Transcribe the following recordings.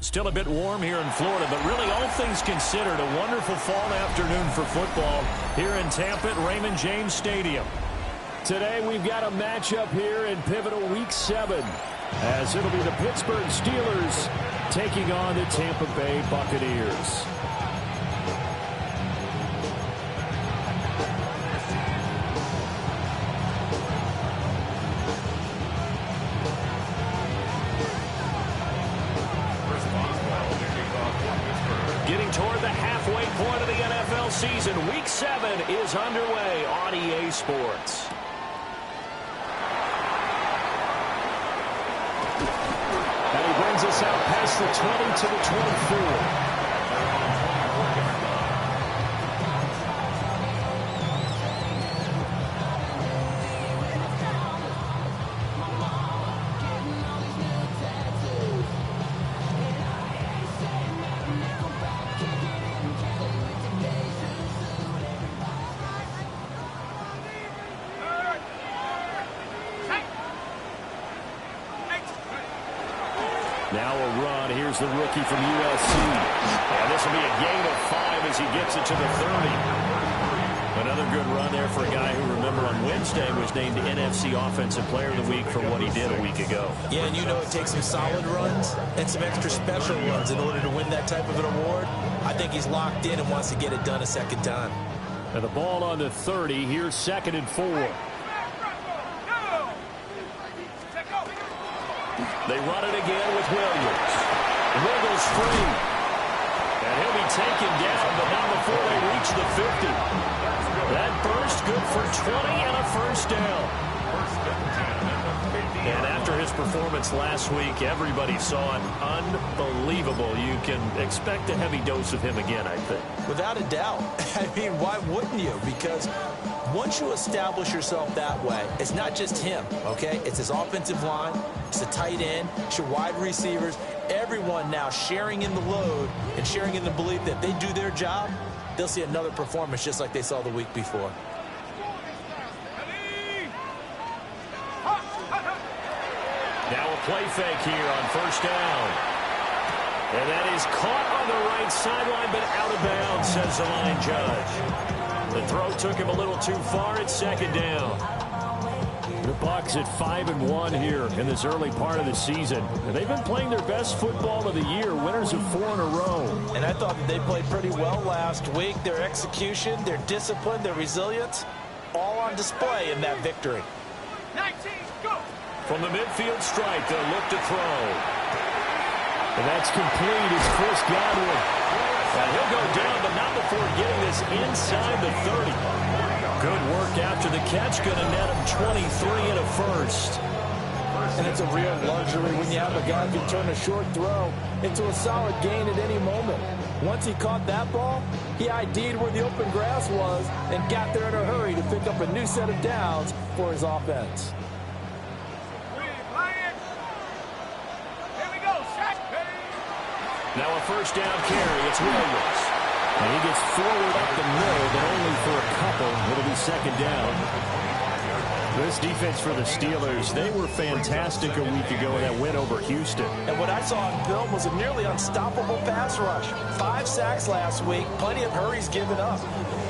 Still a bit warm here in Florida, but really all things considered, a wonderful fall afternoon for football here in Tampa at Raymond James Stadium. Today we've got a matchup here in pivotal Week 7, as it'll be the Pittsburgh Steelers taking on the Tampa Bay Buccaneers. Getting toward the halfway point of the NFL season, Week 7 is underway on EA Sports. And he brings us out past the 20 to the 24. Now a run. Here's the rookie from USC. And this will be a gain of 5 as he gets it to the 30. Another good run there for a guy who, remember, on Wednesday was named NFC Offensive Player of the Week for what he did a week ago. Yeah, and you know it takes some solid runs and some extra special runs in order to win that type of an award. I think he's locked in and wants to get it done a second time. And the ball on the 30. Here's 2nd and 4. They run it again with Williams. Wiggles free. And he'll be taken down, but not before they reach the 50. That burst good for 20 and a first down. And after his performance last week, everybody saw it. Unbelievable. You can expect a heavy dose of him again, I think. Without a doubt. I mean, why wouldn't you? Because once you establish yourself that way, it's not just him, okay? It's his offensive line, it's the tight end, it's your wide receivers, everyone now sharing in the load and sharing in the belief that if they do their job, they'll see another performance just like they saw the week before. Now a play fake here on first down. And that is caught on the right sideline, but out of bounds, says the line judge. The throw took him a little too far at second down. The Bucs at 5-1 here in this early part of the season. And they've been playing their best football of the year, winners of 4 in a row. And I thought that they played pretty well last week. Their execution, their discipline, their resilience, all on display in that victory. 19, go! From the midfield stripe, they'll look to throw. And that's complete. It's Chris Godwin. And he'll go down, but not before getting this inside the 30. Good work after the catch. Going to net him 23 and a first. And it's a real luxury when you have a guy who can turn a short throw into a solid gain at any moment. Once he caught that ball, he ID'd where the open grass was and got there in a hurry to pick up a new set of downs for his offense. Now a first down carry. It's Williams. And he gets forward up the middle, but only for a couple. It'll be second down. This defense for the Steelers, they were fantastic a week ago in that win over Houston. And what I saw on film was a nearly unstoppable pass rush. 5 sacks last week, plenty of hurries given up.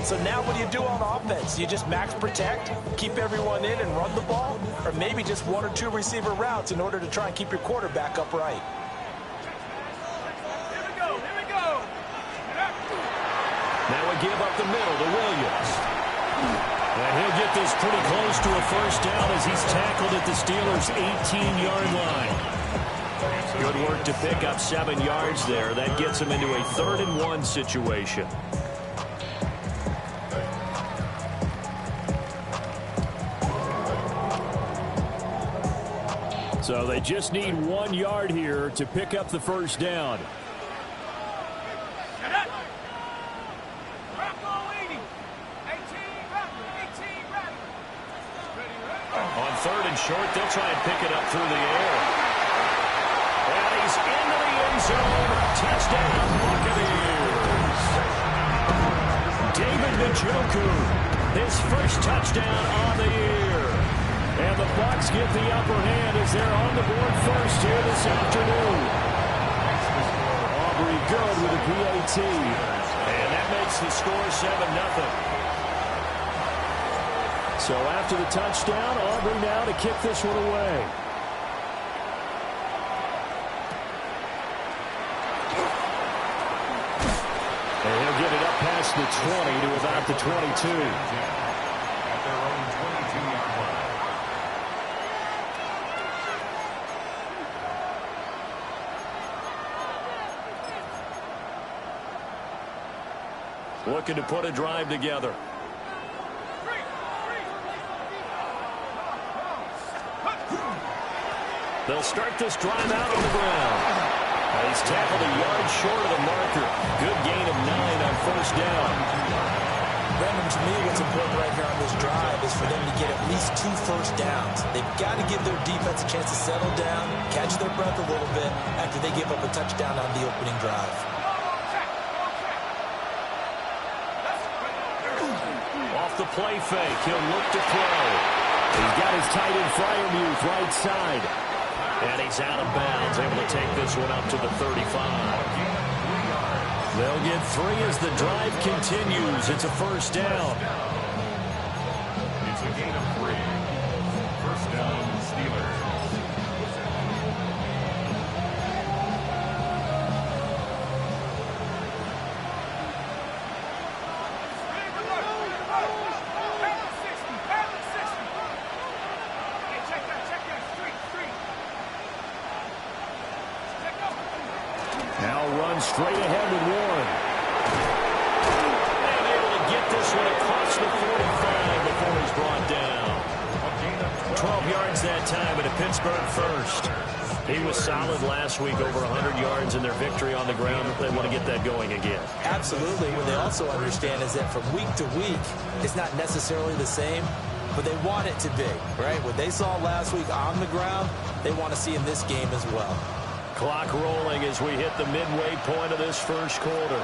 So now what do you do on offense? You just max protect, keep everyone in and run the ball? Or maybe just 1 or 2 receiver routes in order to try and keep your quarterback upright? Now a give up the middle to Williams. And he'll get this pretty close to a first down as he's tackled at the Steelers' 18-yard line. Good work to pick up 7 yards there. That gets him into a 3rd-and-1 situation. So they just need 1 yard here to pick up the first down. On 3rd and short, they'll try and pick it up through the air. And he's into the end zone. Touchdown, Buccaneers. David Njoku, his first touchdown on the year. And the Bucs get the upper hand as they're on the board first here this afternoon. Aubrey good with a PAT. And that makes the score 7-0. So after the touchdown, Aubrey now to kick this one away. And he'll get it up past the 20 to about the 22. At their own 22-yard line. Looking to put a drive together. They'll start this drive out on the ground. He's tackled a yard short of the marker. Good gain of 9 on first down. Brendan, to me, what's important right here on this drive is for them to get at least 2 first downs. They've got to give their defense a chance to settle down, catch their breath a little bit after they give up a touchdown on the opening drive. Off the play fake, he'll look to throw. He's got his tight end Freiermuth right side. And he's out of bounds, able to take this one up to the 35. They'll get 3 as the drive continues. It's a first down. It's a gain of 3. First down, Steelers. Straight ahead with Warren. And able to get this one across the 45 before he's brought down. 12 yards that time at a Pittsburgh first. He was solid last week, over 100 yards in their victory on the ground. They want to get that going again. Absolutely. What they also understand is that from week to week, it's not necessarily the same, but they want it to be, right? What they saw last week on the ground, they want to see in this game as well. Clock rolling as we hit the midway point of this first quarter.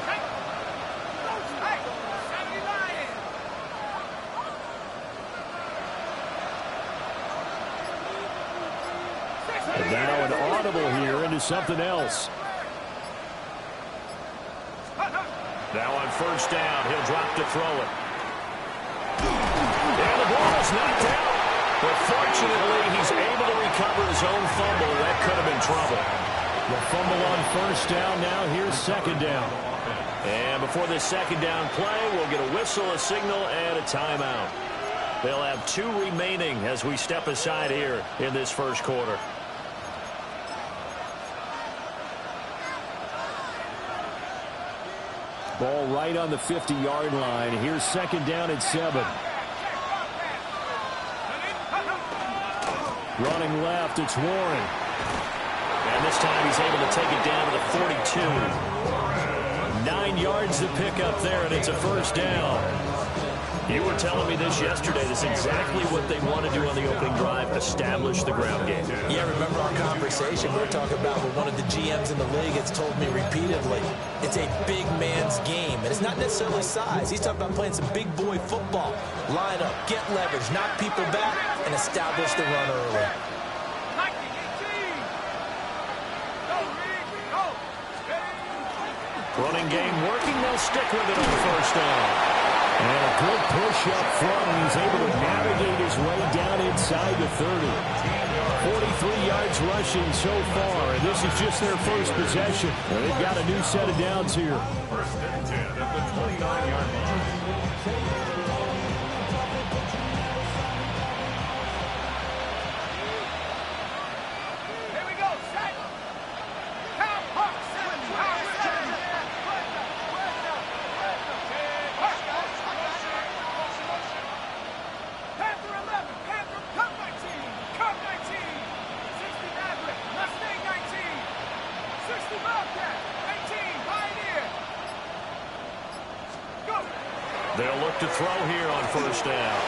And now an audible here into something else. Now on first down, he'll drop to throw it. And the ball is knocked out. But fortunately, he's able to recover his own fumble. That could have been trouble. The fumble on first down. Now here's second down. And before this second down play, we'll get a whistle, a signal, and a timeout. They'll have 2 remaining as we step aside here in this first quarter. Ball right on the 50-yard line. Here's second down at 7. Running left, it's Warren. And this time he's able to take it down to the 42. 9 yards to pick up there, and it's a first down. You were telling me this yesterday. This is exactly what they want to do on the opening drive, establish the ground game. Yeah, remember our conversation we were talking about with one of the GMs in the league has told me repeatedly, it's a big man's game. And it's not necessarily size. He's talking about playing some big boy football. Line up, get leverage, knock people back, and establish the run early. Running game working. They'll stick with it on first down. And a good push up front. He's able to navigate his way down inside the 30. 43 yards rushing so far, and this is just their first possession. And they've got a new set of downs here. First and 10 at the 29-yard line. They'll look to throw here on first down.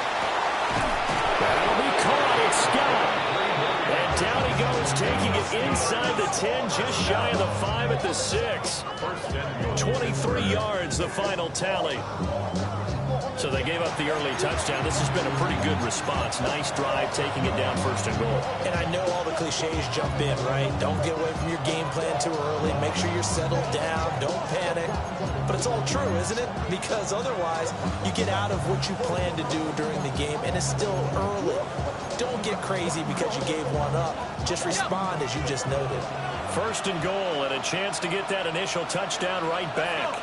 That'll be caught. It's Scott. And down he goes, taking it inside the 10, just shy of the 5 at the 6. 23 yards, the final tally. So they gave up the early touchdown. This has been a pretty good response. Nice drive, taking it down first and goal. And I know all the cliches jump in, right? Don't get away from your game plan too early. Make sure you're settled down. Don't panic. But it's all true, isn't it? Because otherwise, you get out of what you plan to do during the game, and it's still early. Don't get crazy because you gave one up. Just respond as you just noted. First and goal, and a chance to get that initial touchdown right back.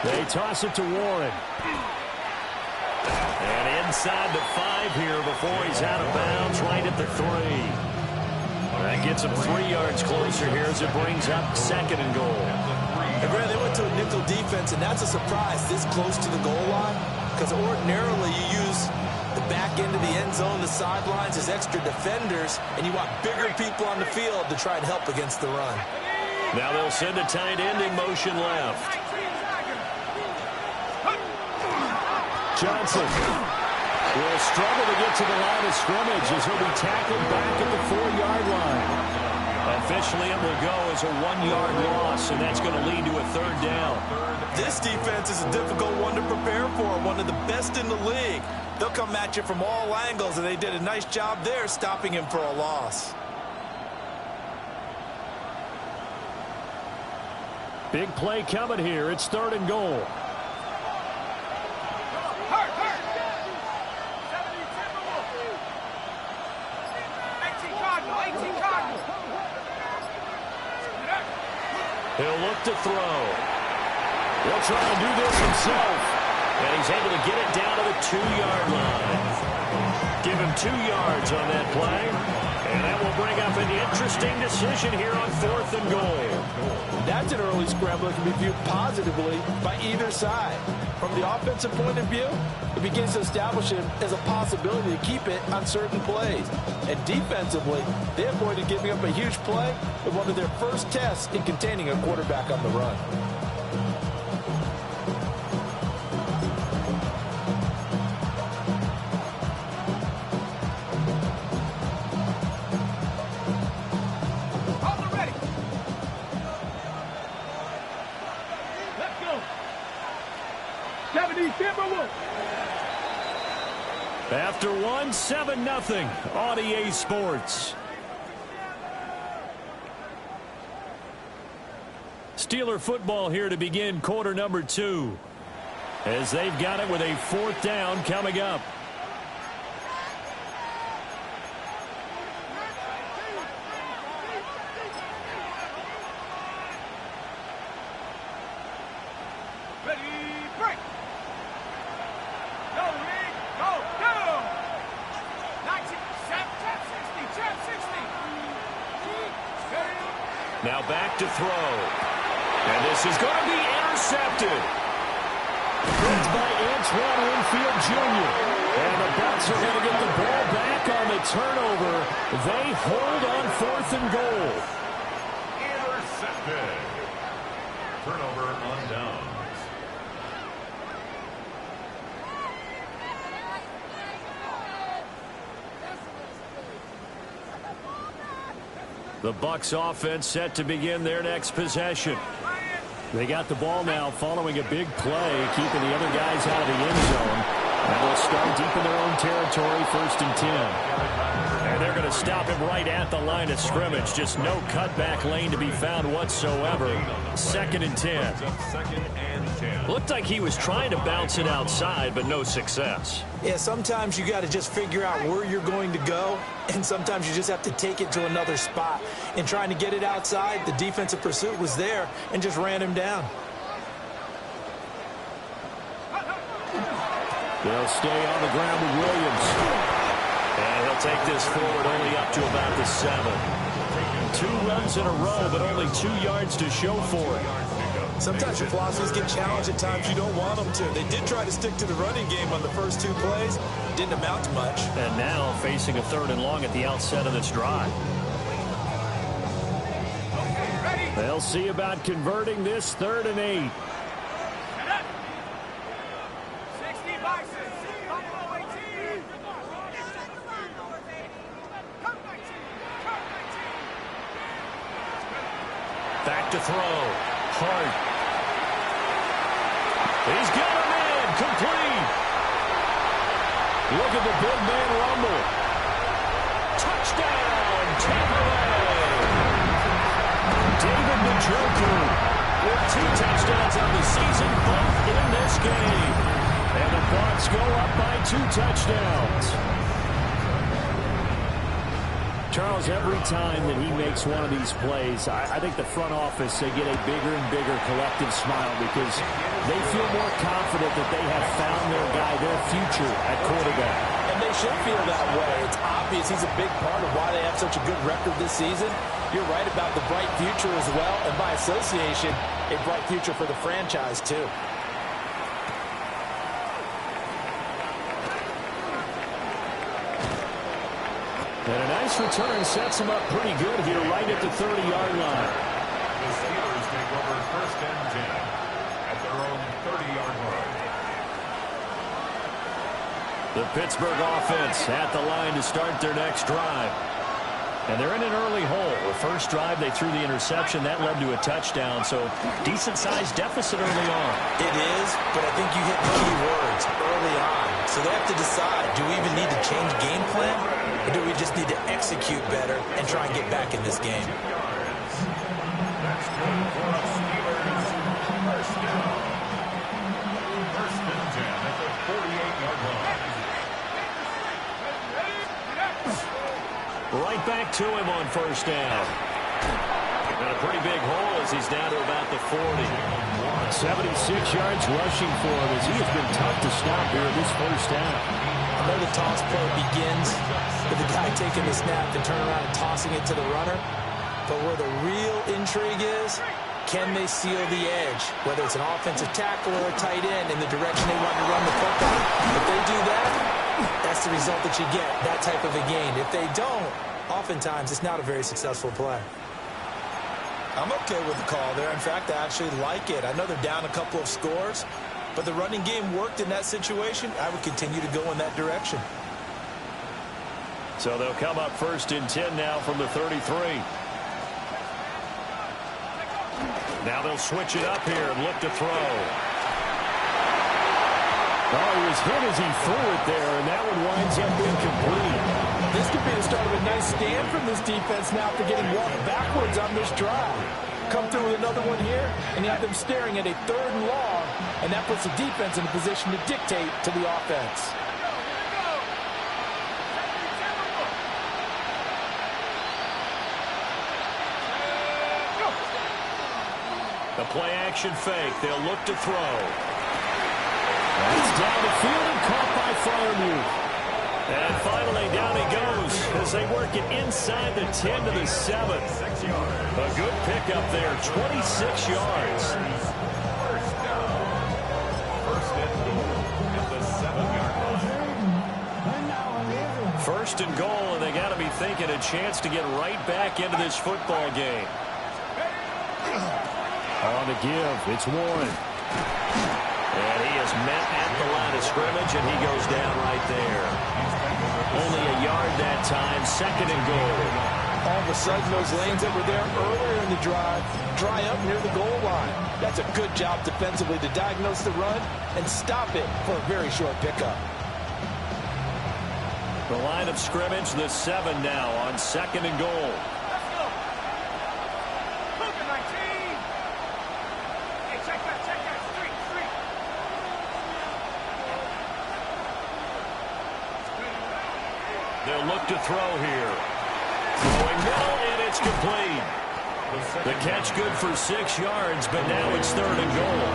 They toss it to Warren. And inside the 5 here before he's out of bounds, right at the 3. That gets him 3 yards closer here as it brings up second and goal. And Grant, they went to a nickel defense, and that's a surprise this close to the goal line, because ordinarily you use the back end of the end zone, the sidelines as extra defenders, and you want bigger people on the field to try and help against the run. Now they'll send a tight end in motion left. Johnson will struggle to get to the line of scrimmage as he'll be tackled back at the 4-yard line. Officially, it will go as a 1-yard loss, and that's going to lead to a third down. This defense is a difficult one to prepare for, one of the best in the league. They'll come at you from all angles, and they did a nice job there stopping him for a loss. Big play coming here. It's third and goal. He'll look to throw. He'll try to do this himself. And he's able to get it down to the 2-yard line. Give him 2 yards on that play. And that will bring up an interesting decision here on 4th and goal. That's an early scramble that can be viewed positively by either side. From the offensive point of view, it begins to establish him as a possibility to keep it on certain plays. And defensively, they avoided giving up a huge play with one of their first tests in containing a quarterback on the run. After 1, 7-0 on EA Sports. Steeler football here to begin quarter number 2. As they've got it with a 4th down coming up. Now back to throw. And this is going to be intercepted. It's by Antoine Winfield Jr. And the Bucs are going to get the ball back on the turnover. They hold on 4th and goal. Intercepted. Turnover on downs. The Bucs offense set to begin their next possession. They got the ball now following a big play, keeping the other guys out of the end zone. And they'll start deep in their own territory, 1st and 10. And they're going to stop him right at the line of scrimmage. Just no cutback lane to be found whatsoever. 2nd and 10. 2nd and 10. Looked like he was trying to bounce it outside, but no success. Yeah, sometimes you got to just figure out where you're going to go, and sometimes you just have to take it to another spot. In trying to get it outside, the defensive pursuit was there and just ran him down. They'll stay on the ground with Williams. And he'll take this forward only up to about the 7. 2 runs in a row, but only 2 yards to show for it. Sometimes your philosophies get challenged at times you don't want them to. They did try to stick to the running game on the first 2 plays. Didn't amount to much. And now facing a 3rd and long at the outset of this drive. They'll see about converting this 3rd and 8. Back to throw. Hart. He's got him in. Complete. Look at the big man rumble. Touchdown, Tampa Bay. David Njoku with 2 touchdowns on the season, both in this game. And the Bucs go up by 2 touchdowns. Charles, every time that he makes one of these plays, I think the front office, they get a bigger and bigger collective smile because they feel more confident that they have found their guy, their future at quarterback. And they should feel that way. It's obvious he's a big part of why they have such a good record this season. You're right about the bright future as well, and by association, a bright future for the franchise too. And a nice return sets him up pretty good here right at the 30-yard line. The Steelers take over 1st and 10 at their own 30-yard line. The Pittsburgh offense at the line to start their next drive. And they're in an early hole. The first drive, they threw the interception. That led to a touchdown, so decent-sized deficit early on. It is, but I think you hit the key words early on. So they have to decide, do we even need to change game plan, or do we just need to execute better and try and get back in this game? That's good for the Steelers. 1st down. 1st and 10 at the 48-yard line. Right back to him on 1st down. And a pretty big hole as he's down to about the 40. 76 yards rushing for him as he has been tough to stop here in this 1st down. know the toss play begins with the guy taking the snap and turning around and tossing it to the runner. But where the real intrigue is, can they seal the edge, whether it's an offensive tackle or a tight end in the direction they want to run the football? If they do that, that's the result that you get, that type of a gain. If they don't, oftentimes it's not a very successful play. I'm okay with the call there. In fact, I actually like it. I know they're down a couple of scores, but the running game worked in that situation. I would continue to go in that direction. So they'll come up 1st and 10 now from the 33. Now they'll switch it up here and look to throw. Oh, he was hit as he threw it there, and that one winds up incomplete. This could be the start of a nice stand from this defense now for getting walked backwards on this drive. Come through with another one here, and you have them staring at a 3rd and long, and that puts the defense in a position to dictate to the offense. The play-action fake. They'll look to throw. He's down the field and caught by Freiermuth. And finally, down he goes as they work it inside the 10 to the 7. A good pickup there, 26 yards. First down. First and goal at the 7-yard line. First and goal, and they got to be thinking a chance to get right back into this football game. On the give, it's Warren. And he is met at the line of scrimmage, and he goes down right there. Only a yard that time, 2nd and goal. All of a sudden, those lanes that were there earlier in the drive dry up near the goal line. That's a good job defensively to diagnose the run and stop it for a very short pickup. The line of scrimmage, the 7 now on 2nd and goal. They'll look to throw here. Throwing middle, and it's complete. The catch good for 6 yards, but now it's 3rd and goal.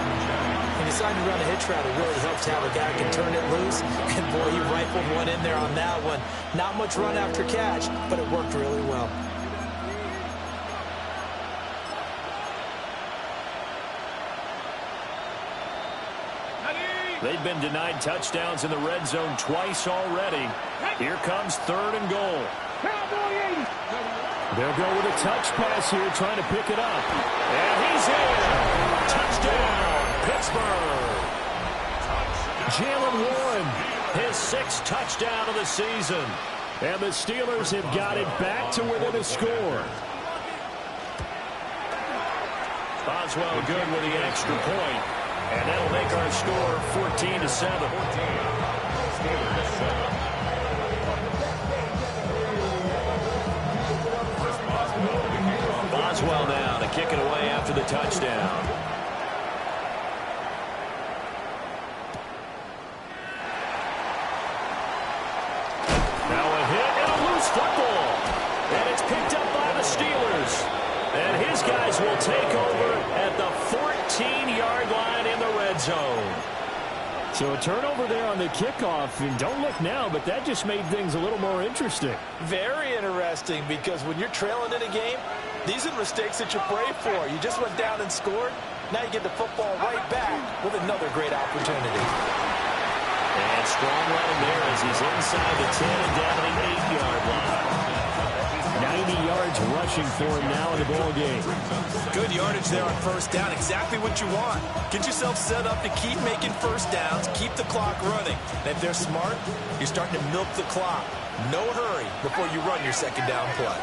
He decided to run a hitch route. It really helps to have a guy who can turn it loose. And, boy, he rifled one in there on that one. Not much run after catch, but it worked really well. They've been denied touchdowns in the red zone twice already. Here comes 3rd and goal. They'll go with a touch pass here, trying to pick it up. And he's in. Touchdown, Pittsburgh. Jalen Warren, his 6th touchdown of the season. And the Steelers have got it back to within a score. Boswell good with the extra point. And that'll make our score 14-7. Boswell now to kick it away after the touchdown. Now a hit and a loose football. And it's picked up by the Steelers. And his guys will take over at the 14-yard line in the red zone. So a turnover there on the kickoff. And don't look now, but that just made things a little more interesting. Very interesting, because when you're trailing in a game, these are the mistakes that you pray for. You just went down and scored. Now you get the football right back with another great opportunity. And strong running there as he's inside the 10 and down the 8-yard line. 90 yards rushing for him now in the ball game. Good yardage there on 1st down. Exactly what you want. Get yourself set up to keep making 1st downs, keep the clock running. And if they're smart, you're starting to milk the clock. No hurry before you run your 2nd down play.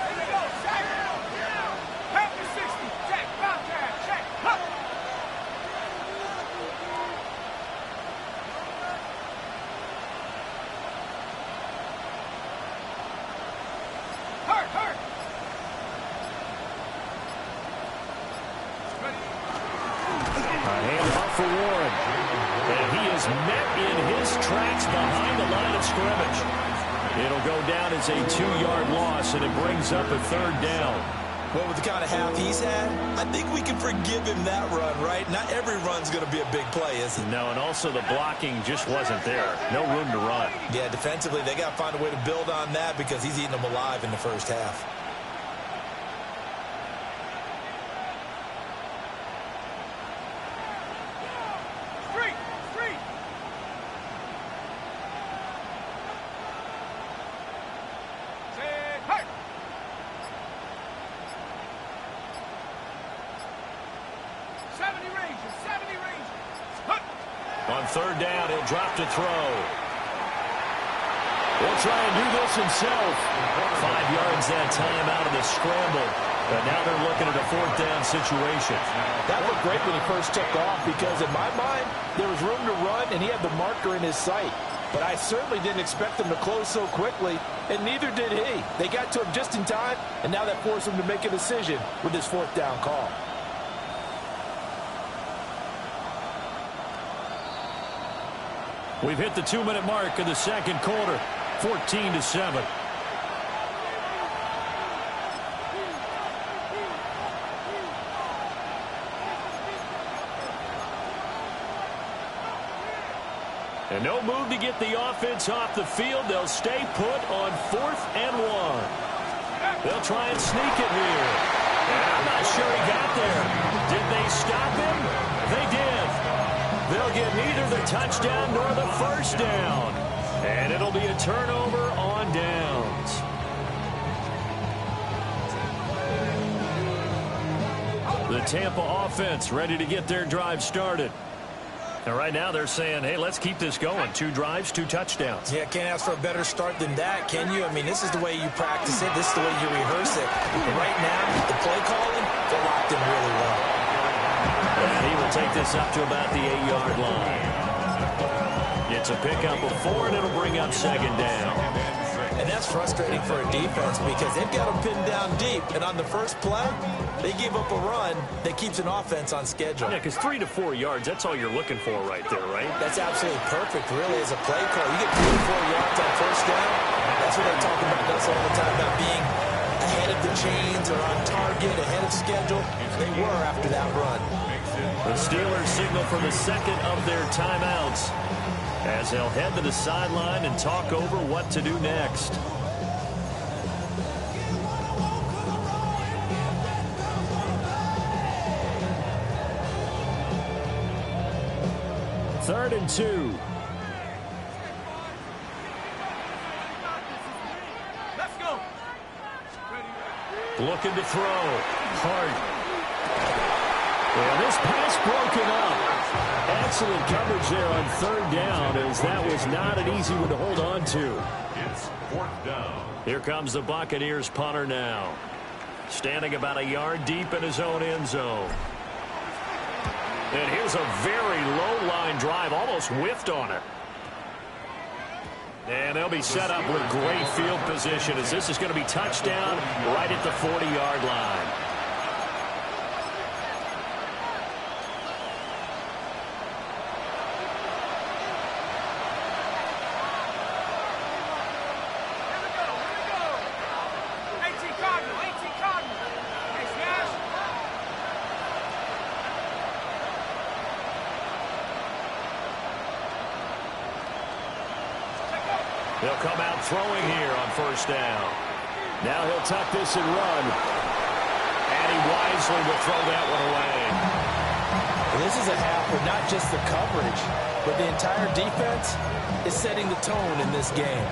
For Warren. And he is met in his tracks behind the line of scrimmage. It'll go down as a 2-yard loss, and it brings up a 3rd down. Well, with the kind of half he's had, I think we can forgive him that run, right? Not every run's going to be a big play, is it? No, and also the blocking just wasn't there. No room to run. Yeah, defensively, they got to find a way to build on that because he's eating them alive in the first half. On third down, he'll drop to throw. He'll try and do this himself. 5 yards that time out of the scramble. But now they're looking at a fourth down situation. That looked great when he first took off because in my mind, there was room to run and he had the marker in his sight. But I certainly didn't expect him to close so quickly, and neither did he. They got to him just in time, and now that forced him to make a decision with his fourth down call. We've hit the 2-minute mark of the second quarter, 14-7. And no move to get the offense off the field. They'll stay put on 4th and 1. They'll try and sneak it here. And I'm not sure he got there. Did they stop him? They did. They'll get neither the touchdown nor the first down. And it'll be a turnover on downs. The Tampa offense ready to get their drive started. And right now they're saying, hey, let's keep this going. 2 drives, 2 touchdowns. Yeah, can't ask for a better start than that, can you? I mean, this is the way you practice it. This is the way you rehearse it. And right now, the play calling, they're locked in really well. And he will take this up to about the 8-yard line. It's a pickup of 4, and it'll bring up second down. And that's frustrating for a defense because they've got them pinned down deep. And on the first play, they give up a run that keeps an offense on schedule. Yeah, because 3 to 4 yards, that's all you're looking for right there, right? That's absolutely perfect, really, as a play call. You get 3 to 4 yards on first down. That's what they talk about us all the time, about being ahead of the chains or on target, ahead of schedule. They were after that run. The Steelers signal for the second of their timeouts as they'll head to the sideline and talk over what to do next. Third and 2. Let's go. Looking to throw. Hard. Well, this pass broken up. Excellent coverage there on third down, as that was not an easy one to hold on to. It's 4th down. Here comes the Buccaneers punter now. Standing about a yard deep in his own end zone. And here's a very low-line drive, almost whiffed on it. And they'll be set up with great field position, as this is going to be touchdown right at the 40-yard line. They'll come out throwing here on first down. Now he'll tuck this and run. And he wisely will throw that one away. And this is a half where not just the coverage, but the entire defense is setting the tone in this game.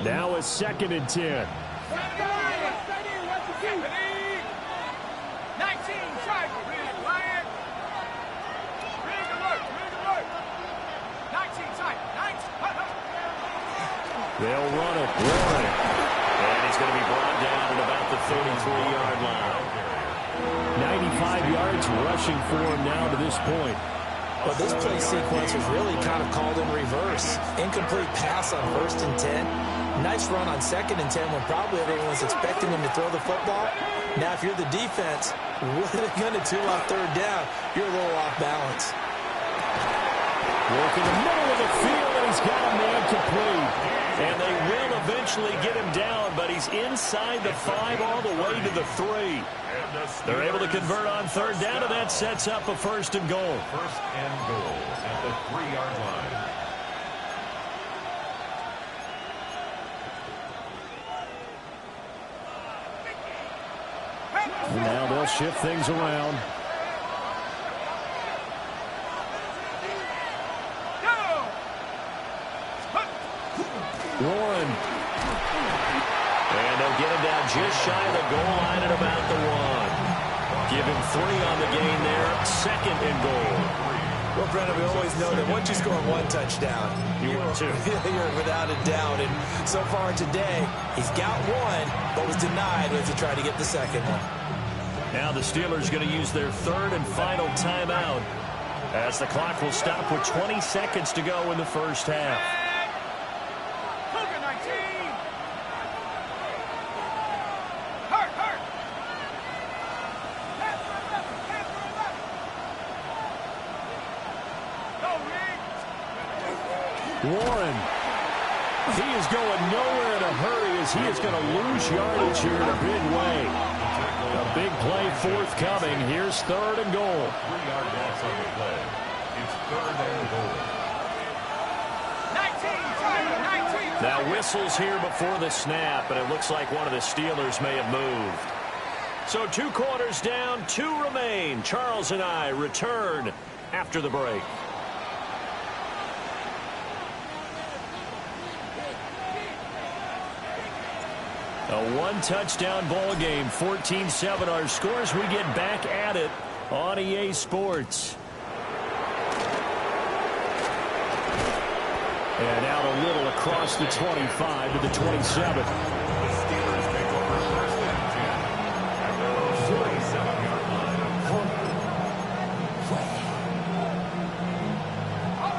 Now a 2nd and 10. They'll run it. And he's going to be brought down at about the 33-yard line. 95 yards rushing for him now to this point. Well, this play sequence was really kind of called in reverse. Incomplete pass on 1st and 10. Nice run on 2nd and 10 when probably everyone was expecting him to throw the football. Now, if you're the defense, what are they going to do on 3rd down? You're a little off balance. Working the middle of the field, and he's got a man complete. And they will eventually get him down, but he's inside the 5 all the way to the 3. They're able to convert on third down, and that sets up a first and goal. First and goal at the 3-yard line. And now they'll shift things around. Warren. And they'll get him down just shy of the goal line at about the 1. Give him 3 on the gain there. Second and goal. Well, Brennan, we always know that once you score 1 touchdown, You win 2. You're without a doubt. And so far today, he's got 1, but was denied as he tried to get the second one. Now the Steelers going to use their 3rd and final timeout as the clock will stop with 20 seconds to go in the first half. Warren. He is going nowhere in a hurry as he is going to lose yardage here in a big way. A big play forthcoming. Here's 3rd and goal. 3-yard loss on the play. It's 3rd and goal. 19. Now whistles here before the snap, and it looks like one of the Steelers may have moved. So 2 quarters down, 2 remain. Charles and I return after the break. A 1-touchdown ball game, 14-7 our scores. We get back at it on EA Sports. And out a little across the 25 to the 27. The Steelers take over first and 10 at the 47-yard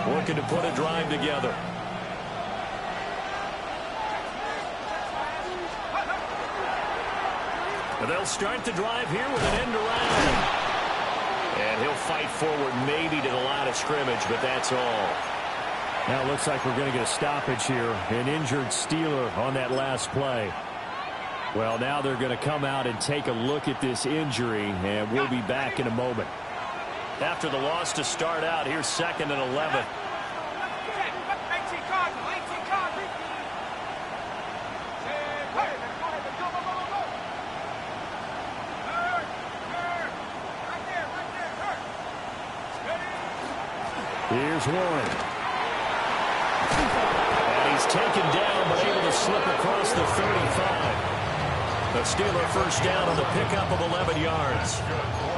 line. Looking to put a drive together. They'll start the drive here with an end around. And he'll fight forward maybe to the line of scrimmage, but that's all. Now it looks like we're going to get a stoppage here. An injured Steeler on that last play. Well, now they're going to come out and take a look at this injury, and we'll be back in a moment. After the loss to start out, here's 2nd and 11. Here's Warren. And he's taken down, but able to slip across the 35. The Steeler first down on the pickup of 11 yards.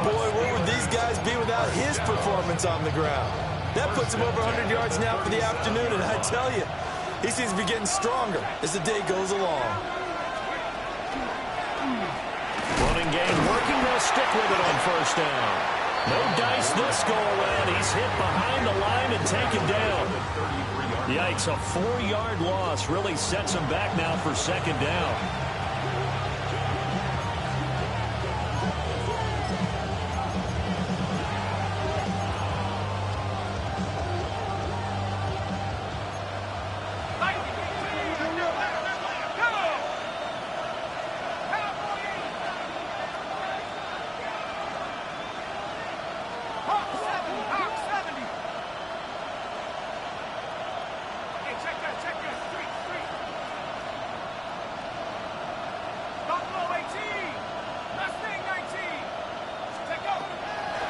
Boy, where would these guys be without his performance on the ground? That puts him over 100 yards now for the afternoon, and I tell you, he seems to be getting stronger as the day goes along. Running game working. They'll stick with it on first down. No dice this go around. He's hit behind the line and taken down. Yikes, a 4-yard loss really sets him back now for 2nd down.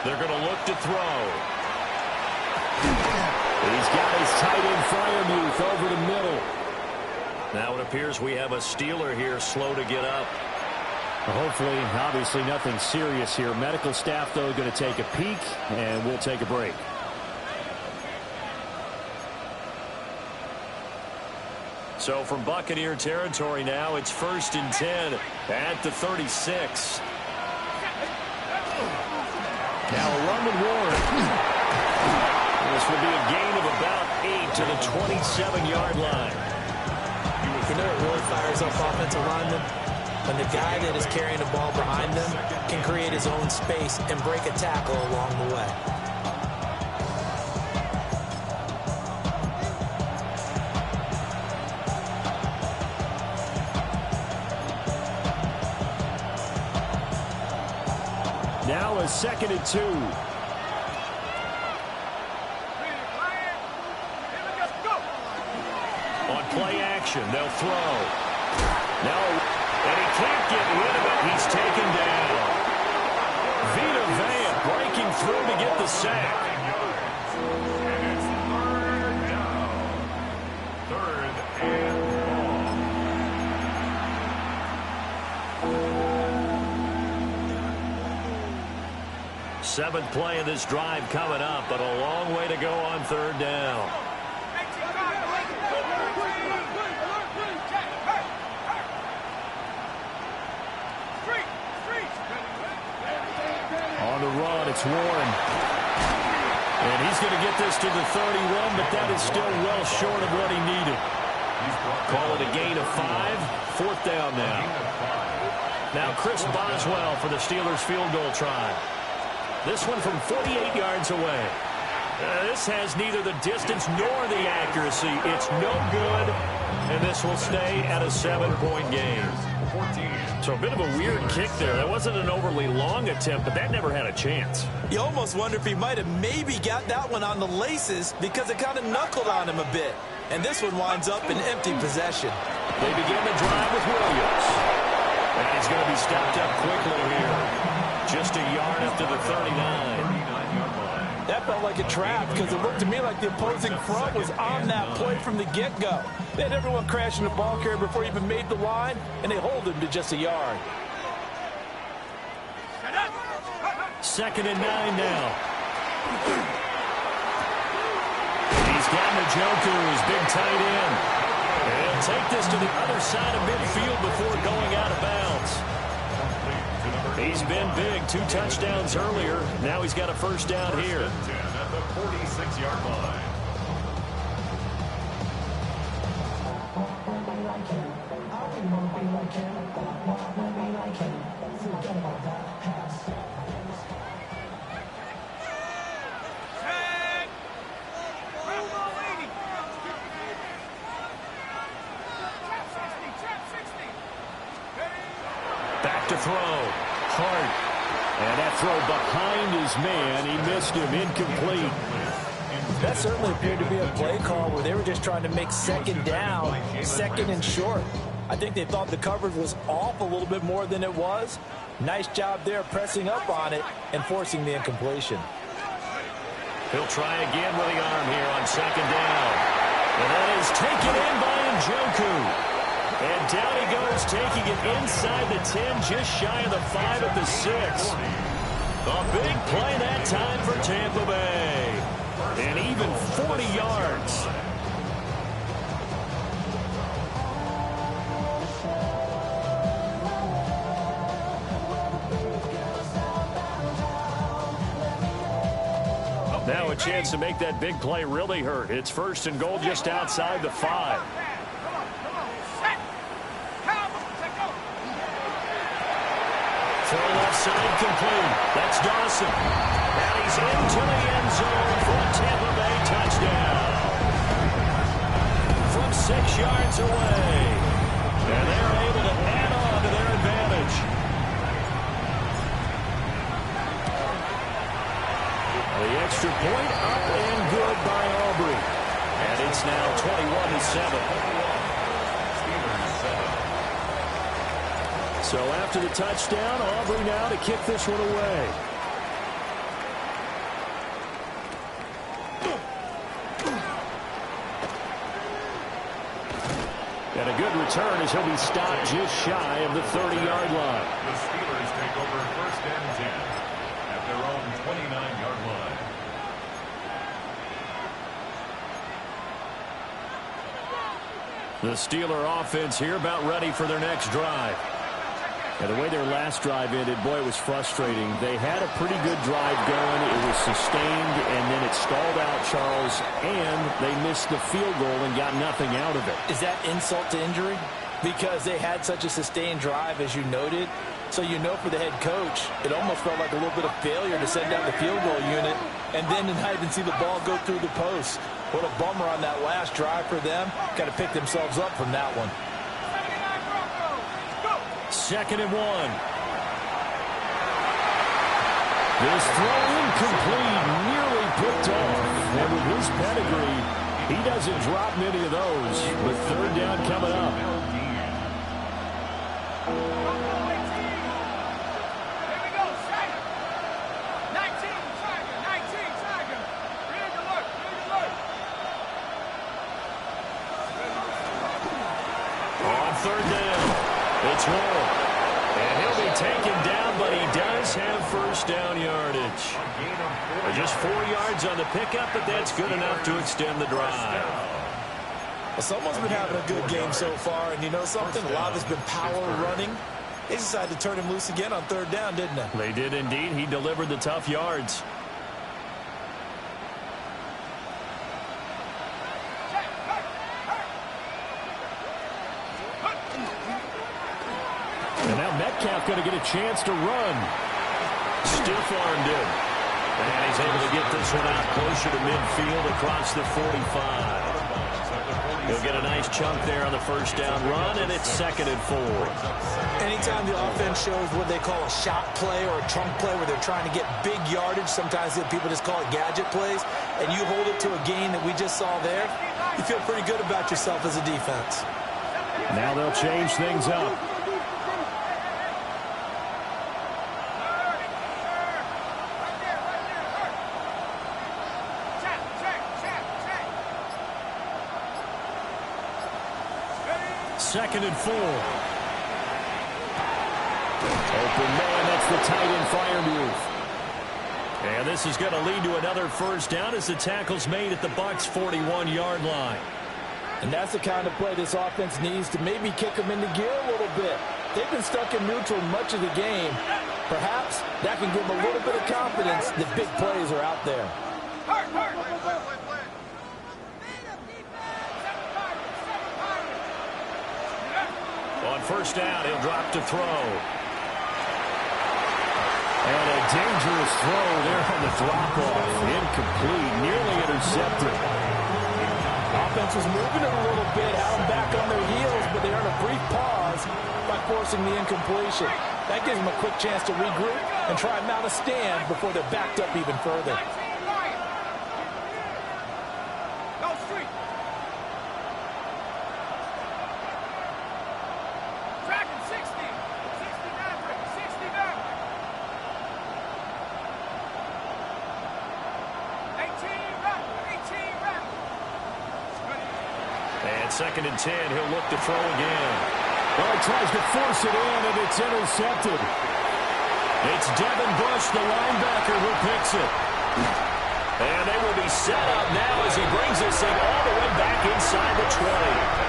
They're going to look to throw. He's got his tight end Freiermuth over the middle. Now it appears we have a Steeler here slow to get up. Hopefully, obviously nothing serious here. Medical staff, though, going to take a peek, and we'll take a break. So from Buccaneer territory now, it's 1st and 10 at the 36. Now a run with Warren. This will be a gain of about 8 to the 27-yard line. You know it really fires up offensive linemen? When the guy that is carrying the ball behind them can create his own space and break a tackle along the way. 2nd and 2. On play action, they'll throw. No, and he can't get rid of it. He's taken down. Vita Vea breaking through to get the sack. And it's 3rd down. 3rd and long. 7th play of this drive coming up, but a long way to go on 3rd down. On the run, it's Warren. And he's going to get this to the 31, but that is still well short of what he needed. Call it a gain of 5. 4th down now. Now Chris Boswell for the Steelers field goal try. This one from 48 yards away. This has neither the distance nor the accuracy. It's no good, and this will stay at a 7-point game. So a bit of a weird kick there. That wasn't an overly long attempt, but that never had a chance. You almost wonder if he might have maybe got that one on the laces because it kind of knuckled on him a bit. And this one winds up in empty possession. They begin the drive with Williams. And he's going to be stopped up quickly here. Just a yard up to the 39. That felt like a trap because it looked to me like the opposing front was on that play from the get-go. They had everyone crashing the ball carrier before he even made the line, and they hold him to just a yard. 2nd and 9 now. He's got Njoku, his big tight end. And he'll take this to the other side of midfield before going out of bounds. He's been big. 2 touchdowns earlier. Now he's got a 1st down here. 10 at the 46-yard line. Back to throw. Hart. And that throw behind his man. He missed him. Incomplete. That certainly appeared to be a play call where they were just trying to make 2nd down, 2nd and short. I think they thought the coverage was off a little bit more than it was. Nice job there pressing up on it and forcing the incompletion. He'll try again with the arm here on 2nd down. And that is taken in by Njoku. And down he goes, taking it inside the 10, just shy of the 5 at the 6. A big play that time for Tampa Bay. And even 40 yards. Now a chance to make that big play really hurt. It's 1st and goal just outside the 5. Throw left side complete. That's Dawson. And he's into the end zone for a Tampa Bay touchdown. From 6 yards away. And they're able to add on to their advantage. The extra point up and good by Aubrey. And it's now 21-7. So after the touchdown, Aubrey now to kick this one away. And a good return as he'll be stopped just shy of the 30-yard line. The Steelers take over 1st and 10 at their own 29-yard line. The Steeler offense here about ready for their next drive. And the way their last drive ended, boy, it was frustrating. They had a pretty good drive going. It was sustained, and then it stalled out, Charles, and they missed the field goal and got nothing out of it. Is that insult to injury? Because they had such a sustained drive, as you noted. So you know for the head coach, it almost felt like a little bit of failure to send out the field goal unit and then to not even see the ball go through the post. What a bummer on that last drive for them. Got to pick themselves up from that one. 2nd and 1. This throw incomplete, nearly picked off. And with his pedigree, he doesn't drop many of those. With third down coming up. On third down, it's Roll. And he'll be taken down, but he does have first down yardage. Just 4 yards on the pickup, but that's good enough to extend the drive. Well, someone's been having a good game so far, and you know something? A lot of it's been power running. They decided to turn him loose again on third down, didn't they? They did indeed. He delivered the tough yards. And now Metcalf going to get a chance to run. Stiff-armed him. And he's able to get this one out closer to midfield across the 45. He'll get a nice chunk there on the first down run, and it's 2nd and 4. Anytime the offense shows what they call a shot play or a chunk play where they're trying to get big yardage, sometimes people just call it gadget plays, and you hold it to a gain that we just saw there, you feel pretty good about yourself as a defense. Now they'll change things up. Second and 4. Open man, that's the tight end Freiermuth. And this is going to lead to another first down as the tackle's made at the Bucs 41-yard line. And that's the kind of play this offense needs to maybe kick them into gear a little bit. They've been stuck in neutral much of the game. Perhaps that can give them a little bit of confidence that big plays are out there. On first down, he'll drop to throw. And a dangerous throw there on the drop-off. Incomplete, nearly intercepted. Offense was moving it a little bit, had them back on their heels, but they earned a brief pause by forcing the incompletion. That gives them a quick chance to regroup and try and mount a stand before they're backed up even further. Second and 10, he'll look to throw again. Well, he tries to force it in, and it's intercepted. It's Devin Bush, the linebacker, who picks it. And they will be set up now as he brings this thing all the way back inside the 20.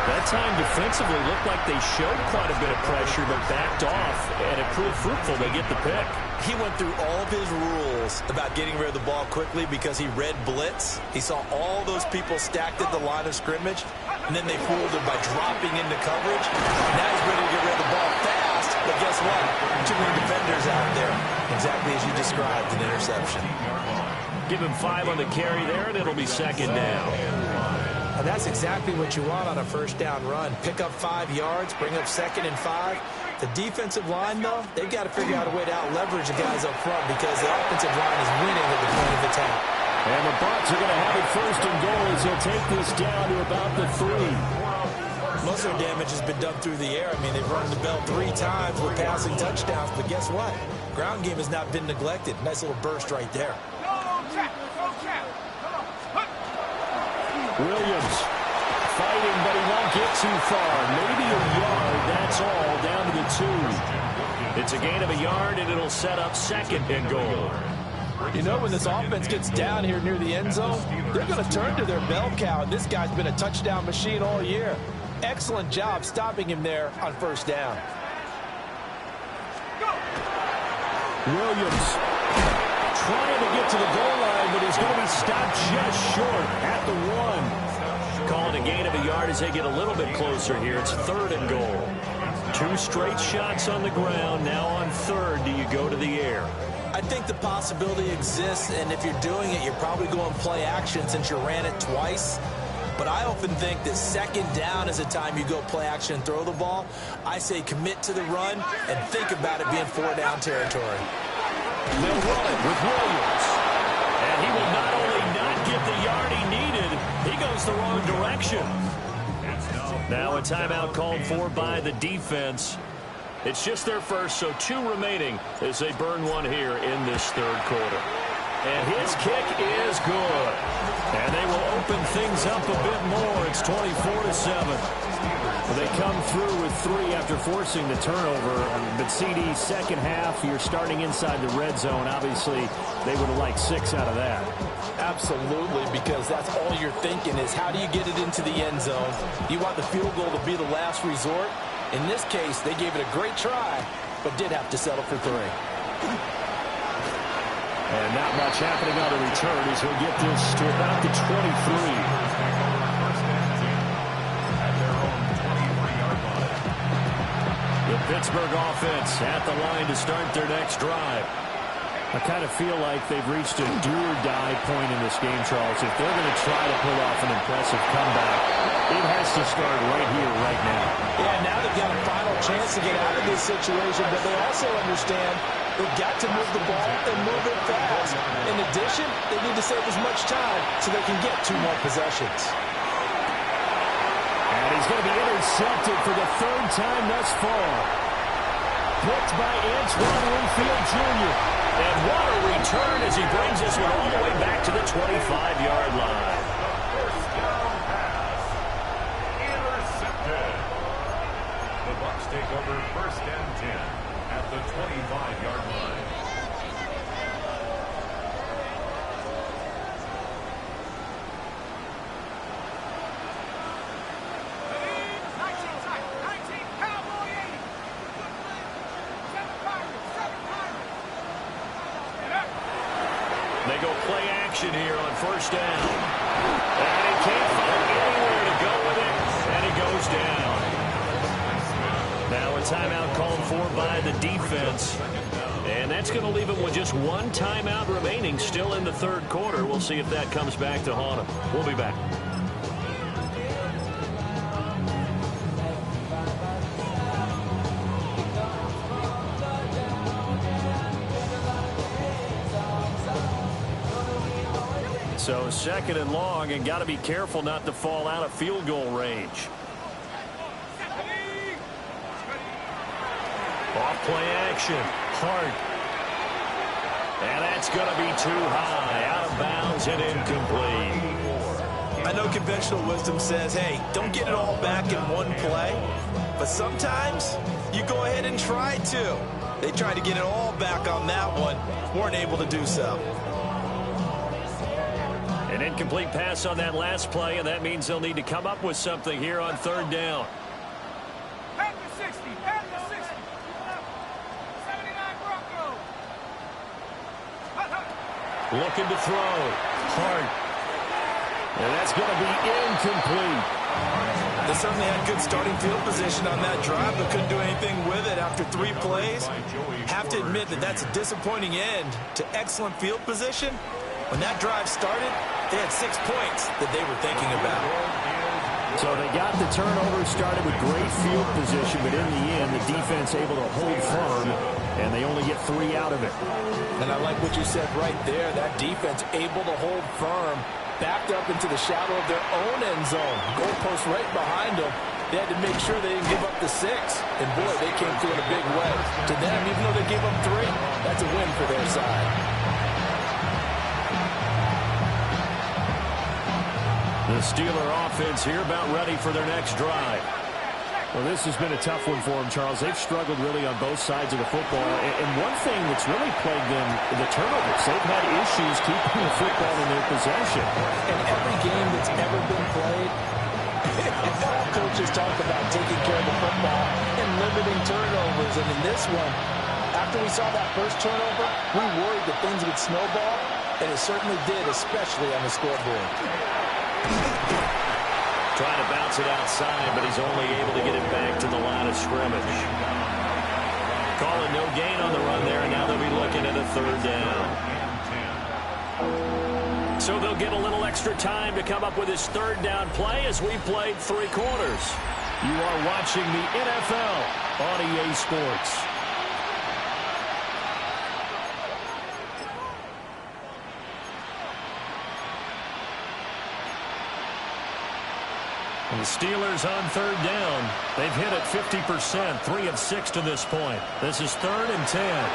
That time defensively looked like they showed quite a bit of pressure, but backed off, and it proved fruitful. They get the pick. He went through all of his rules about getting rid of the ball quickly because he read blitz. He saw all those people stacked at the line of scrimmage, and then they fooled him by dropping into coverage. Now he's ready to get rid of the ball fast, but guess what? Too many defenders out there. Exactly as you described, an interception. Give him 5 on the carry there, and it'll be second down. And that's exactly what you want on a first down run. Pick up 5 yards, bring up 2nd and 5. The defensive line, though, they've got to figure out a way to out-leverage the guys up front because the offensive line is winning at the point of attack. And the Bucs are going to have it first and goal as he'll take this down to about the 3. Most of their damage has been done through the air. I mean, they've run the bell 3 times with passing touchdowns, but guess what? Ground game has not been neglected. Nice little burst right there. Williams fighting, but he won't get too far. Maybe a yard, that's all, down to the 2. It's a gain of a yard, and it'll set up 2nd and goal. You know, when this offense gets down here near the end zone, they're going to turn to their bell cow, and this guy's been a touchdown machine all year. Excellent job stopping him there on first down. Williams trying to get to the goal line, but he's going to be stopped just short at the 1. Calling a gain of a yard as they get a little bit closer here. It's 3rd and goal. 2 straight shots on the ground. Now on 3rd, do you go to the air? I think the possibility exists, and if you're doing it, you're probably going play action since you ran it twice. But I often think that second down is a time you go play action and throw the ball. I say commit to the run and think about it being 4-down territory. They'll run it with Williams. And he will not only not get the yard he needed, he goes the wrong direction. Now a timeout called for by the defense. It's just their first, so 2 remaining as they burn one here in this third quarter. And his kick is good. And they will open things up a bit more. It's 24-7. They come through with 3 after forcing the turnover. But CD, second half, you're starting inside the red zone. Obviously, they would have liked 6 out of that. Absolutely, because that's all you're thinking is how do you get it into the end zone? You want the field goal to be the last resort. In this case, they gave it a great try, but did have to settle for 3. And not much happening on the return as he'll get this to about the 23. The Pittsburgh offense at the line to start their next drive. I kind of feel like they've reached a do-or-die point in this game, Charles. If they're going to try to pull off an impressive comeback, it has to start right here, right now. Yeah, now they've got a final chance to get out of this situation, but they also understand they've got to move the ball and move it fast. In addition, they need to save as much time so they can get 2 more possessions. And he's going to be intercepted for the 3rd time thus far. Picked by Antoine Winfield Jr. And what a return as he brings this one all the way back to the 25-yard line. First down pass. Intercepted. The Bucs take over 1st and 10 at the 25-yard line. They go play action here on 1st down. And he can't find anywhere to go with it, and he goes down. Now a timeout called for by the defense. And that's going to leave him with just 1 timeout remaining still in the 3rd quarter. We'll see if that comes back to haunt him. We'll be back. So 2nd and long, and got to be careful not to fall out of field goal range. Off play action. Hart. And that's going to be too high. Out of bounds and incomplete. I know conventional wisdom says, hey, don't get it all back in one play. But sometimes you go ahead and try to. They tried to get it all back on that one. Weren't able to do so. An incomplete pass on that last play, and that means they'll need to come up with something here on 3rd down. Head to 60. Head to 60. 79 Broncos. Looking to throw. Hart. And that's going to be incomplete. They certainly had good starting field position on that drive, but couldn't do anything with it after 3 plays. Have to admit that that's a disappointing end to excellent field position. When that drive started, they had 6 points that they were thinking about. So they got the turnover started with great field position, but in the end, the defense able to hold firm, and they only get 3 out of it. And I like what you said right there. That defense able to hold firm, backed up into the shadow of their own end zone. Goalpost right behind them. They had to make sure they didn't give up the 6. And, boy, they came through in a big way. To them, even though they gave up 3, that's a win for their side. The Steeler offense here about ready for their next drive. Well, this has been a tough one for them, Charles. They've struggled really on both sides of the football. And one thing that's really plagued them, the turnovers. They've had issues keeping the football in their possession. In every game that's ever been played, all coaches talk about taking care of the football and limiting turnovers. And in this one, after we saw that first turnover, we worried that things would snowball, and it certainly did, especially on the scoreboard. Trying to bounce it outside, but he's only able to get it back to the line of scrimmage. Calling no gain on the run there, and now they'll be looking at a 3rd down. So they'll get a little extra time to come up with his third down play as we played 3 quarters. You are watching the NFL on EA Sports. And the Steelers on third down. They've hit it 50%, 3 of 6 to this point. This is 3rd and 10.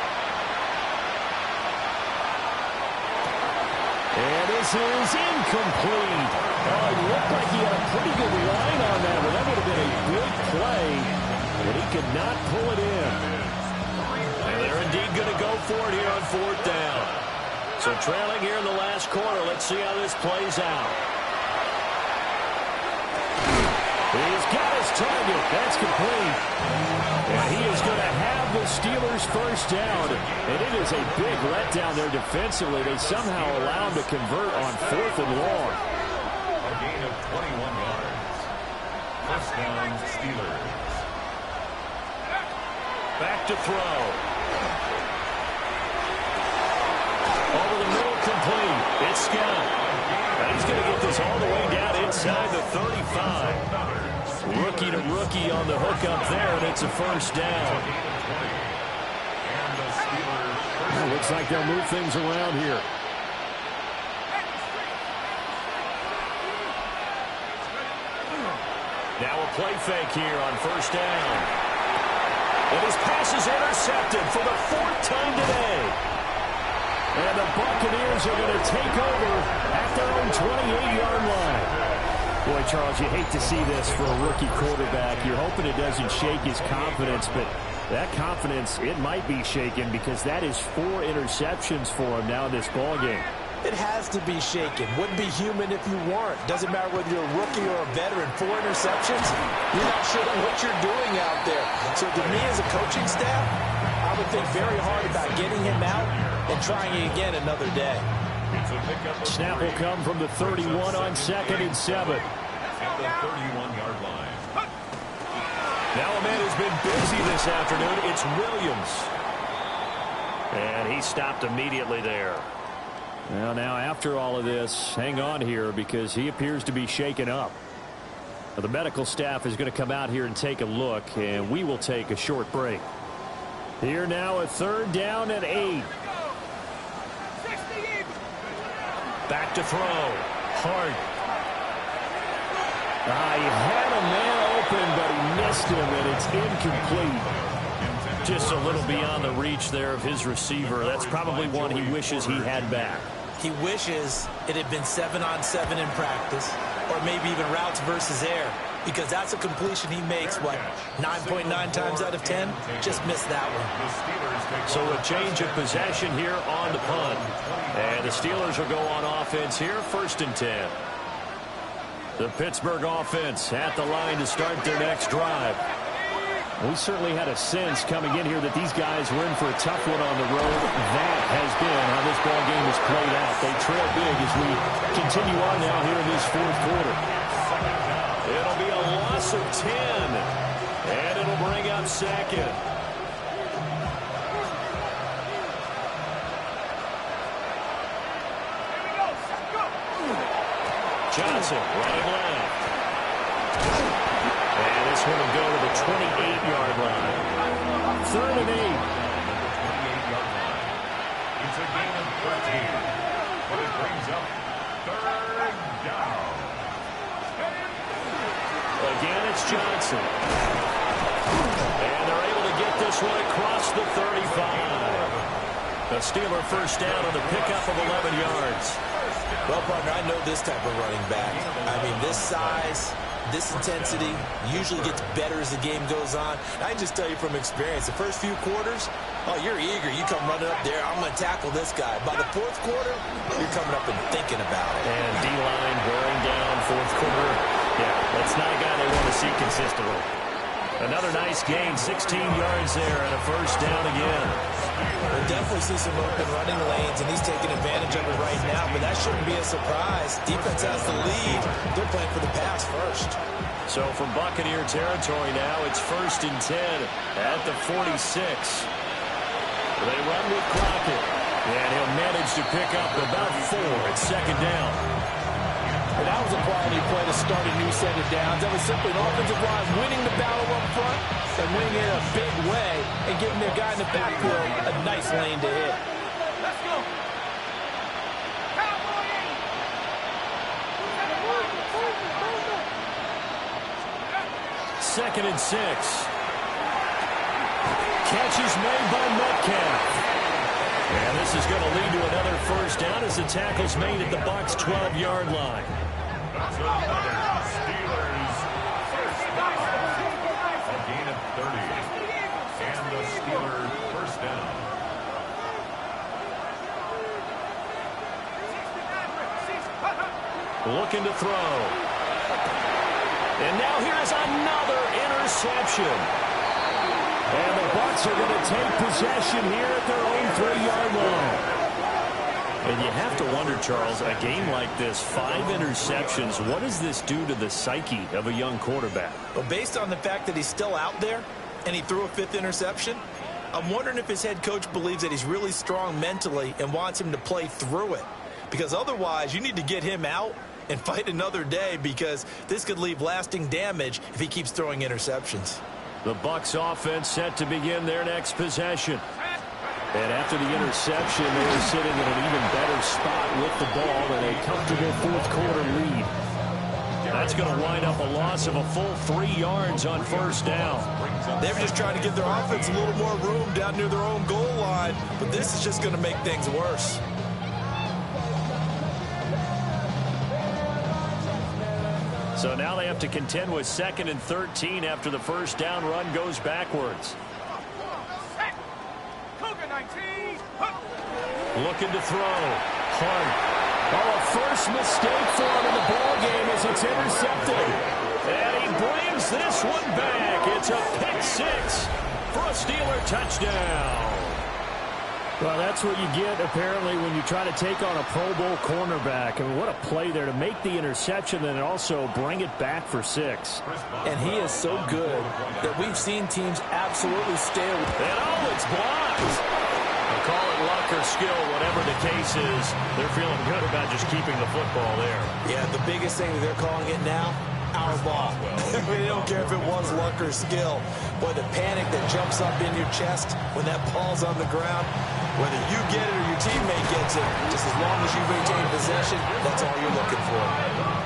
And this is incomplete. Oh, it looked like he had a pretty good line on that, but that would have been a big play, but he could not pull it in. And they're indeed going to go for it here on 4th down. So trailing here in the last quarter, let's see how this plays out. He's got his target. That's complete. And he is going to have the Steelers first down. And it is a big letdown there defensively. They somehow allow him to convert on 4th and long. A gain of 21 yards. First down, Steelers. Back to throw. Over the middle, complete. It's Scott. And he's going to get this all the way down inside the 35. Rookie to rookie on the hook up there, and it's a first down. And looks like they'll move things around here. Now a play fake here on first down. And his pass is intercepted for the 4th time today. And the Buccaneers are going to take over at their own 28-yard line. Boy, Charles, you hate to see this for a rookie quarterback. You're hoping it doesn't shake his confidence, but that confidence, it might be shaken because that is 4 interceptions for him now in this ballgame. It has to be shaken. Wouldn't be human if you weren't. Doesn't matter whether you're a rookie or a veteran. 4 interceptions, you're not sure what you're doing out there. So to me as a coaching staff, I would think very hard about getting him out and trying it again another day. Snap will come from the 31 on 2nd and 7. At the 31-yard line. Now a man who's been busy this afternoon. It's Williams. And he stopped immediately there. Well, now after all of this, hang on here because he appears to be shaken up. Now, the medical staff is going to come out here and take a look, and we will take a short break. Here now, a 3rd down and 8. Back to throw. Hart. He had a man open, but he missed him, and it's incomplete. Just a little beyond the reach there of his receiver. That's probably one he wishes he had back. He wishes it had been 7-on-7 in practice, or maybe even routes versus air, because that's a completion he makes, what, 9.9 times out of 10? Just missed that one. So a change of possession here on the punt. And the Steelers will go on offense here, 1st and 10. The Pittsburgh offense at the line to start their next drive. We certainly had a sense coming in here that these guys were in for a tough one on the road. That has been how this ball game has played out. They trail big as we continue on now here in this 4th quarter. It'll be a loss of 10, and it'll bring up 2nd. Johnson running left. And this one will go to the 28-yard line. 3rd and 8. 28-yard line. It's a gain of 13. But it brings up 3rd down. Again, it's Johnson. And they're able to get this one across the 35. The Steeler first down on the pickup of 11 yards. Well, partner, I know this type of running back. I mean, this size, this intensity usually gets better as the game goes on. I can just tell you from experience, the first few quarters, oh, you're eager. You come running up there, I'm going to tackle this guy. By the 4th quarter, you're coming up and thinking about it. And D-line wearing down 4th quarter. Yeah, that's not a guy they want to see consistently. Another nice gain, 16 yards there, and a first down again. We'll definitely see some open running lanes, and he's taking advantage of it right now, but that shouldn't be a surprise. Defense has the lead. They're playing for the pass first. So from Buccaneer territory now, it's 1st and 10 at the 46. They run with Crockett. And he'll manage to pick up about 4 at second down. And that was a quality play to start a new set of downs. That was simply an offensive line winning the battle up front and winning it in a big way and giving their guy in the backfield a nice lane to hit. Let's go. Second and 6. Catch is made by Metcalf. And this is going to lead to another first down as the tackle's made at the Bucs' 12-yard line. That's another Steelers first down. A gain of 30. And the Steelers first down. Looking to throw. And now here's another interception. And the Bucs are going to take possession here at their own 3-yard line. And you have to wonder, Charles, a game like this, 5 interceptions, what does this do to the psyche of a young quarterback? Well, based on the fact that he's still out there and he threw a 5th interception, I'm wondering if his head coach believes that he's really strong mentally and wants him to play through it. Because otherwise, you need to get him out and fight another day, because this could leave lasting damage if he keeps throwing interceptions. The Bucs offense set to begin their next possession. And after the interception, they were sitting in an even better spot with the ball and a comfortable fourth-quarter lead. That's going to wind up a loss of a full 3 yards on first down. They were just trying to give their offense a little more room down near their own goal line, but this is just going to make things worse. So now they have to contend with 2nd and 13 after the first down run goes backwards. Looking to throw. Hart. Oh, a first mistake for him in the ballgame as it's intercepted. And he brings this one back. It's a pick 6 for a Steeler touchdown. Well, that's what you get, apparently, when you try to take on a Pro Bowl cornerback. I mean, what a play there to make the interception and also bring it back for 6. And he is so good that we've seen teams absolutely stay away. And oh, it's blocked. I'll call it luck or skill, whatever the case is. They're feeling good about just keeping the football there. Yeah, the biggest thing that they're calling it now, our ball. I mean, they don't care if it was luck or skill. Boy, the panic that jumps up in your chest when that ball's on the ground, whether you get it or your teammate gets it, just as long as you maintain possession, that's all you're looking for.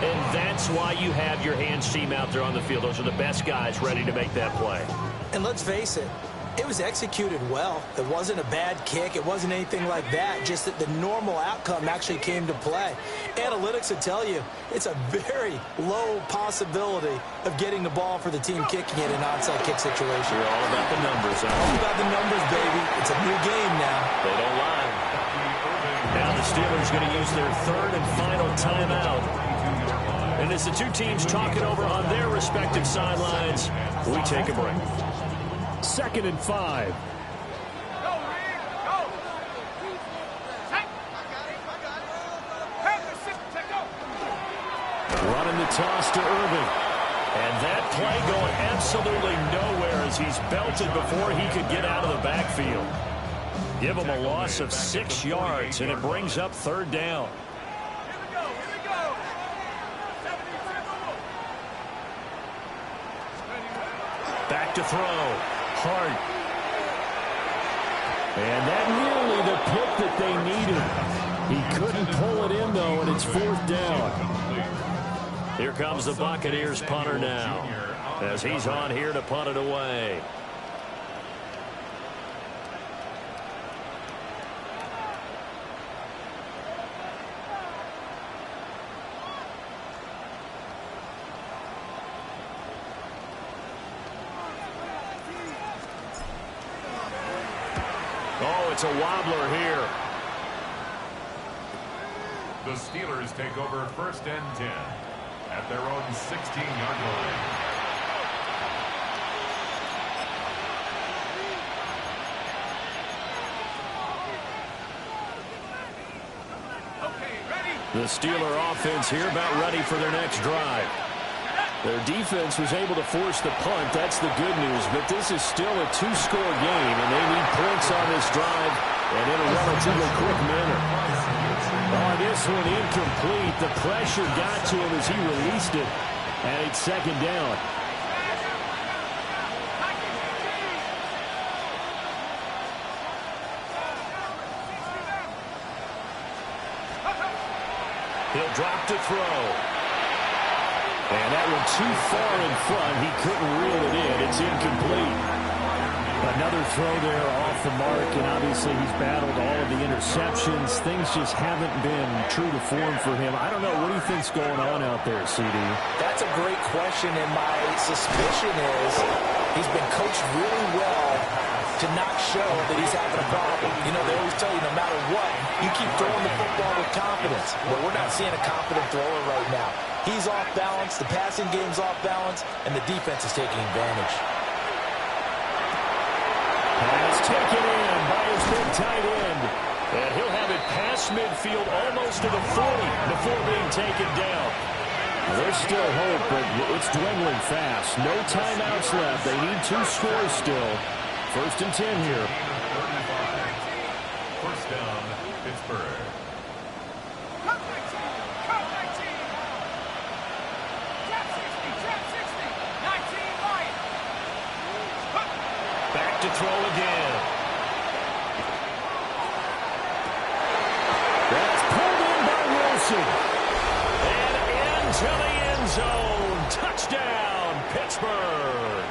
And that's why you have your hands team out there on the field. Those are the best guys ready to make that play. And let's face it, it was executed well. It wasn't a bad kick. It wasn't anything like that. Just that the normal outcome actually came to play. Analytics will tell you it's a very low possibility of getting the ball for the team kicking it in an onside kick situation. You're all about the numbers, huh? All about the numbers, baby. It's a new game now. They don't lie. Now the Steelers going to use their 3rd and final timeout. And as the two teams talk it over on their respective sidelines, we take a break. 2nd and 5. Running the toss to Irving. And that play going absolutely nowhere as he's belted before he could get out of the backfield. Give him a loss of 6 yards, and it brings up 3rd down. Back to throw. Hart. And that nearly the pick that they needed. He couldn't pull it in, though, and it's 4th down. Here comes the Buccaneers punter now as he's on here to punt it away. Oh, it's a wobbler here. The Steelers take over 1st and 10 at their own 16-yard line. The Steeler offense here about ready for their next drive. Their defense was able to force the punt. That's the good news. But this is still a 2-score game, and they need points on this drive And in a relatively quick manner. Oh, this one incomplete. The pressure got to him as he released it. And it's second down. He'll drop to throw. And that one too far in front. He couldn't reel it in. It's incomplete. Another throw there off the mark, and obviously he's battled all of the interceptions. Things just haven't been true to form for him. I don't know. What do you think's going on out there, CD? That's a great question, and my suspicion is he's been coached really well to not show that he's having a problem. You know, they always tell you no matter what, you keep throwing the football with confidence. Well, we're not seeing a confident thrower right now. He's off balance, the passing game's off balance, and the defense is taking advantage. Pass taken in by his big tight end. And he'll have it past midfield almost to the 40 before being taken down. Well, there's still hope, but it's dwindling fast. No timeouts left. They need 2 scores still. 1st and 10 here. First down, Pittsburgh. Cut 19. Cut 19. Trap 60. Trap 60. 19 Lions. Back to throw again. That's pulled in by Wilson. And into the end zone. Touchdown, Pittsburgh.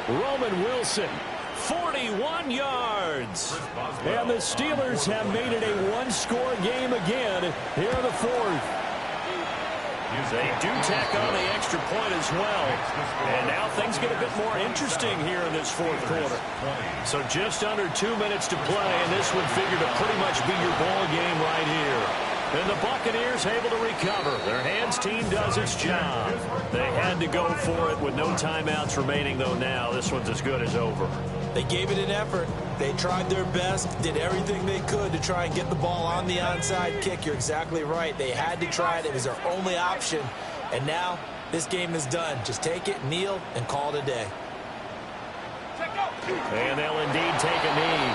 Roman Wilson, 41 yards. And the Steelers have made it a one-score game again here in the 4th. They do tack on the extra point as well. And now things get a bit more interesting here in this 4th quarter. So just under 2 minutes to play, and this would figure to pretty much be your ball game right here. And the Buccaneers able to recover. Their hands team does its job. They had to go for it with no timeouts remaining, though now this one's as good as over. They gave it an effort. They tried their best, did everything they could to try and get the ball on the onside kick. You're exactly right. They had to try it. It was their only option. And now this game is done. Just take it, kneel, and call it a day. And they'll indeed take a knee.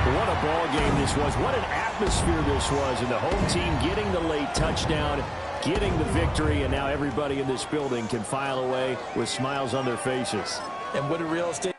What a ball game this was. What an atmosphere this was. And the home team getting the late touchdown, getting the victory, and now everybody in this building can file away with smiles on their faces. And what a real estate